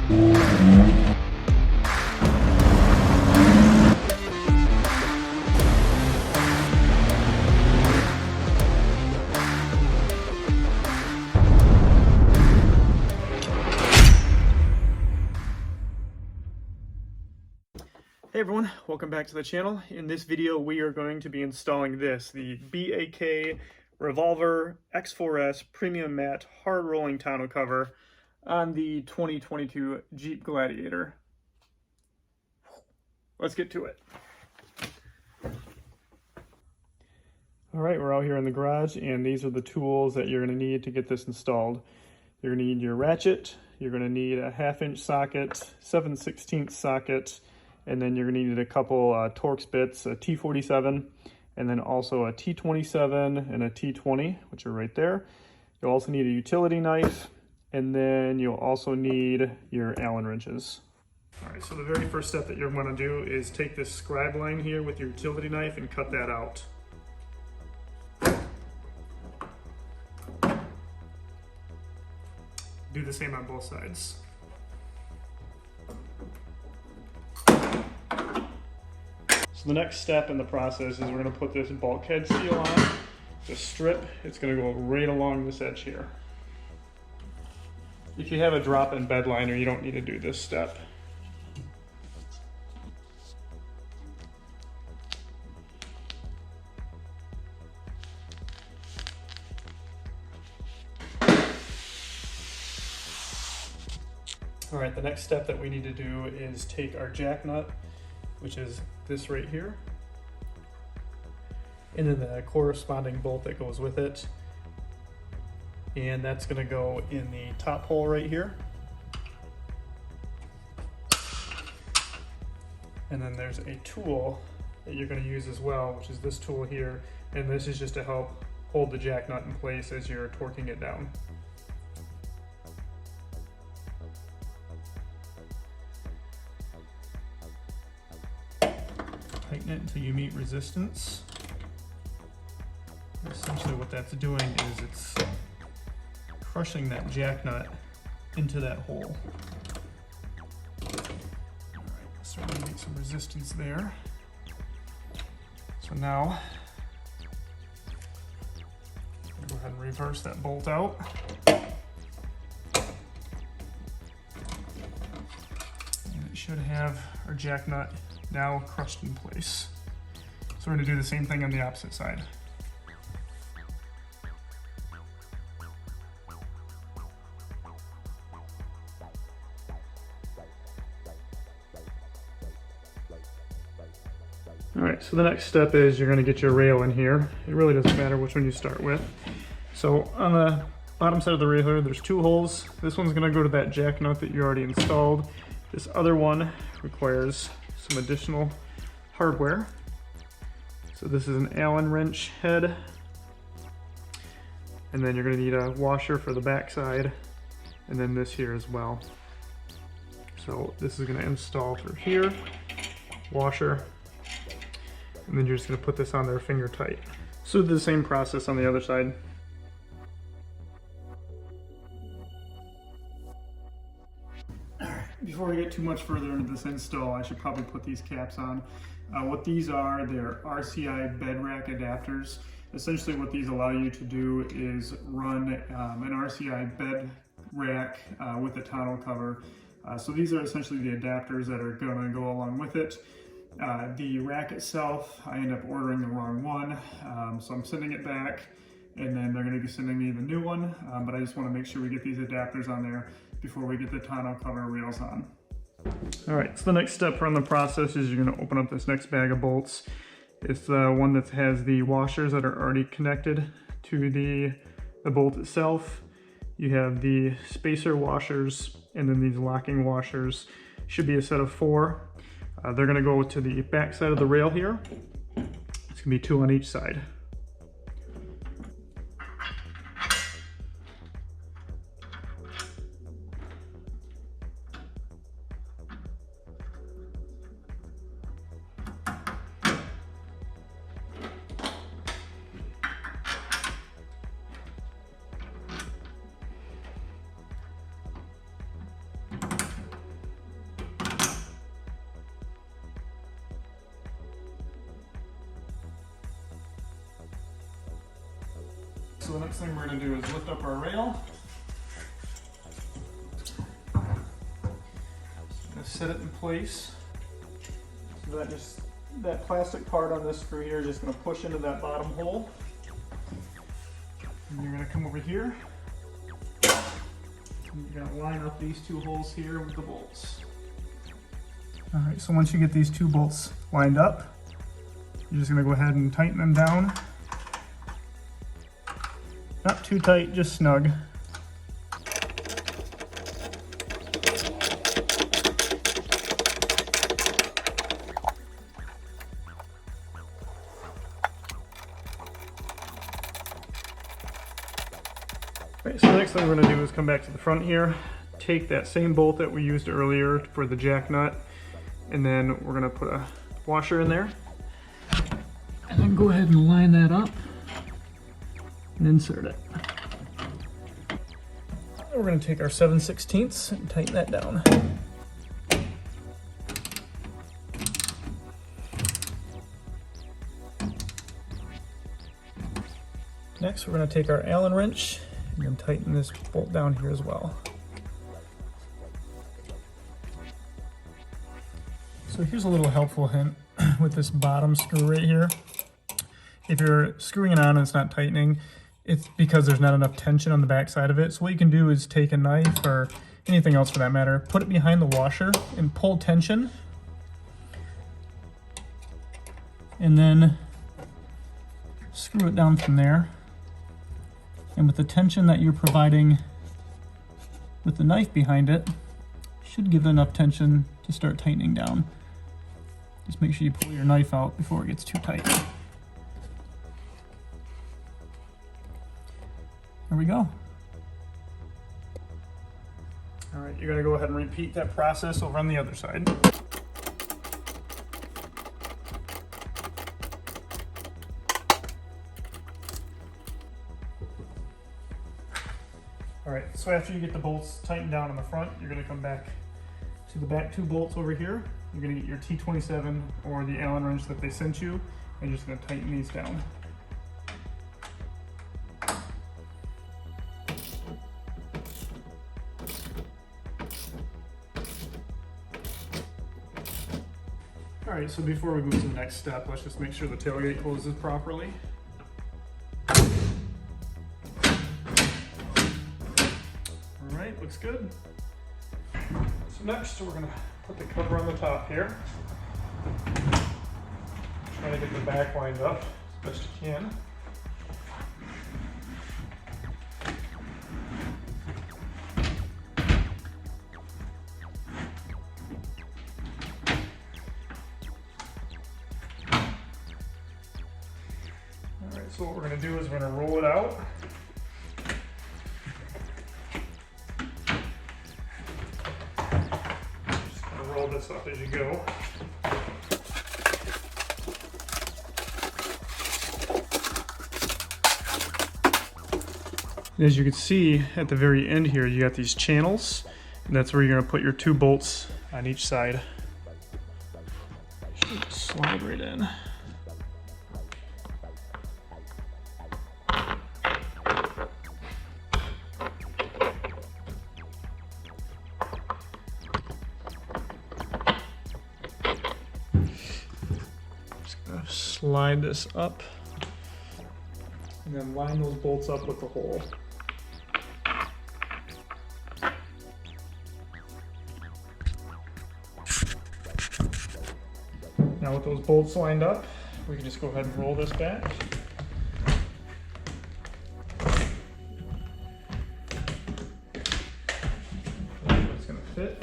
Hey everyone, welcome back to the channel. In this video we are going to be installing the BAK Revolver X4s Premium Matte Hard Rolling Tonneau cover on the 2022 Jeep Gladiator. Let's get to it. Alright, we're out here in the garage and these are the tools that you're going to need to get this installed. You're going to need your ratchet, you're going to need a 1/2-inch socket, 7/16 socket, and then you're going to need a couple Torx bits, a T47, and then also a T27 and a T20, which are right there. You'll also need a utility knife, and then you'll also need your Allen wrenches. All right, so the very first step that you're going to do is take this scribe line here with your utility knife and cut that out. Do the same on both sides. So the next step in the process is we're going to put this bulkhead seal on. The strip, it's going to go right along this edge here. If you have a drop-in bed liner, you don't need to do this step. All right, the next step that we need to do is take our jack nut, which is this right here, and then the corresponding bolt that goes with it, and that's going to go in the top hole right here. And then there's a tool that you're going to use as well, which is this tool here, and this is just to help hold the jack nut in place as you're torquing it down. Tighten it until you meet resistance. Essentially what that's doing is it's crushing that jack nut into that hole. Alright, starting to get some resistance there. So now, I'll go ahead and reverse that bolt out. And it should have our jack nut now crushed in place. So we're going to do the same thing on the opposite side. Alright, so the next step is you're going to get your rail in here. It really doesn't matter which one you start with. So on the bottom side of the rail here, there's two holes. This one's going to go to that jack nut that you already installed. This other one requires some additional hardware. So this is an Allen wrench head, and then you're going to need a washer for the back side, and then this here as well. So this is going to install through here, washer, and then you're just going to put this on there finger tight. So do the same process on the other side. Before we get too much further into this install, I should probably put these caps on. What these are, they're RCI bed rack adapters. Essentially what these allow you to do is run an RCI bed rack with a tonneau cover. So these are essentially the adapters that are going to go along with it. The rack itself, I end up ordering the wrong one, so I'm sending it back, and then they're going to be sending me the new one, but I just want to make sure we get these adapters on there before we get the tonneau cover rails on. All right, so the next step from the process is you're going to open up this next bag of bolts. It's the one that has the washers that are already connected to the bolt itself. You have the spacer washers, and then these locking washers. Should be a set of 4. They're going to go to the back side of the rail here. It's going to be 2 on each side. so the next thing we're going to do is lift up our rail. Set it in place. So that plastic part on this screw here is just going to push into that bottom hole. And you're going to come over here. And you're going to line up these two holes here with the bolts. Alright, so once you get these two bolts lined up, you're just going to go ahead and tighten them down. Not too tight, just snug. Right, so the next thing we're going to do is come back to the front here, take that same bolt that we used earlier for the jack nut, and then we're going to put a washer in there. And then go ahead and line that up and insert it. We're going to take our 7/16 and tighten that down. Next, we're going to take our Allen wrench and then tighten this bolt down here as well. So here's a little helpful hint with this bottom screw right here. If you're screwing it on and it's not tightening, it's because there's not enough tension on the back side of it. So what you can do is take a knife or anything else for that matter, put it behind the washer and pull tension. And then screw it down from there. And with the tension that you're providing with the knife behind it, should give it enough tension to start tightening down. Just make sure you pull your knife out before it gets too tight. There we go. All right, you're gonna go ahead and repeat that process over on the other side. All right, so after you get the bolts tightened down on the front, you're gonna come back to the back two bolts over here. You're gonna get your T27 or the Allen wrench that they sent you, and you're just gonna tighten these down. All right, so before we move to the next step, let's just make sure the tailgate closes properly. Looks good. So next we're going to put the cover on the top here. Try to get the back lined up as best you can. Alright, so what we're going to do is we're going to roll it out. Roll this up as you go. As you can see at the very end here, you got these channels, and that's where you're going to put your two bolts on each side. Should slide right in. Slide this up and then line those bolts up with the hole. Now with those bolts lined up, we can just go ahead and roll this back. It's going to fit.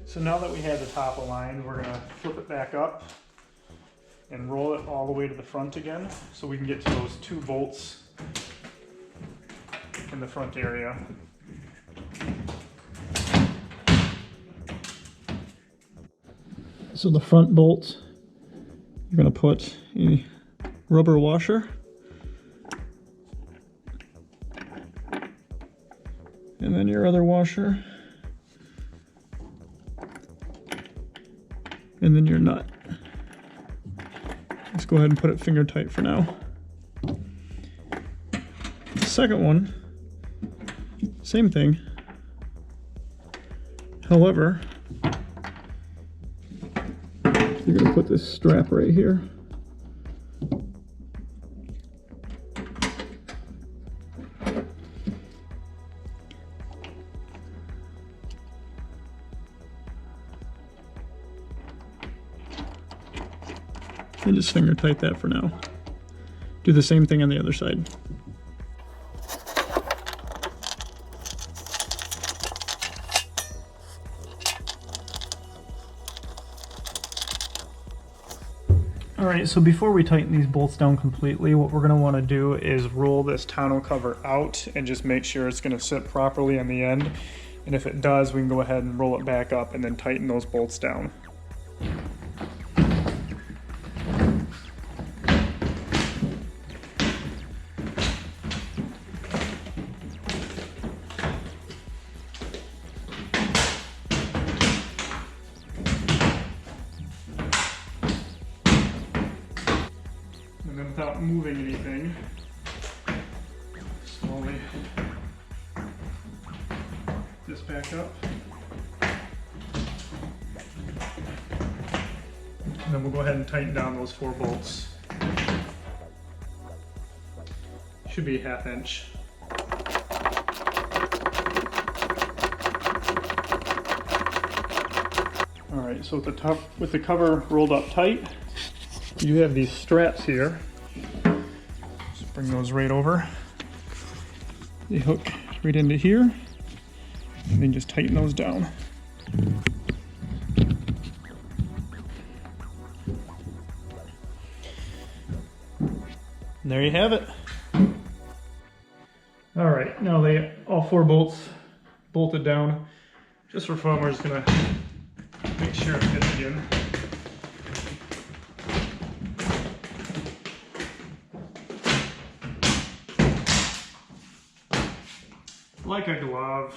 So now that we have the top aligned, we're going to flip it back up and roll it all the way to the front again so we can get to those two bolts in the front area. So the front bolt, you're going to put a rubber washer and then your other washer. and then your nut. Let's go ahead and put it finger tight for now. The second one, same thing. However, you're going to put this strap right here. And just finger tight that for now. Do the same thing on the other side. Alright, so before we tighten these bolts down completely, what we're going to want to do is roll this tonneau cover out and just make sure it's going to sit properly on the end. And if it does, we can go ahead and roll it back up and then tighten those bolts down. And then without moving anything, slowly this back up. And then we'll go ahead and tighten down those 4 bolts. Should be a 1/2 inch. Alright, so with the cover rolled up tight, you have these straps here. Just bring those right over. They hook right into here, and then just tighten those down. And there you have it. All right, now all 4 bolts bolted down. Just for fun, we're just gonna make sure it fits again. Like a glove.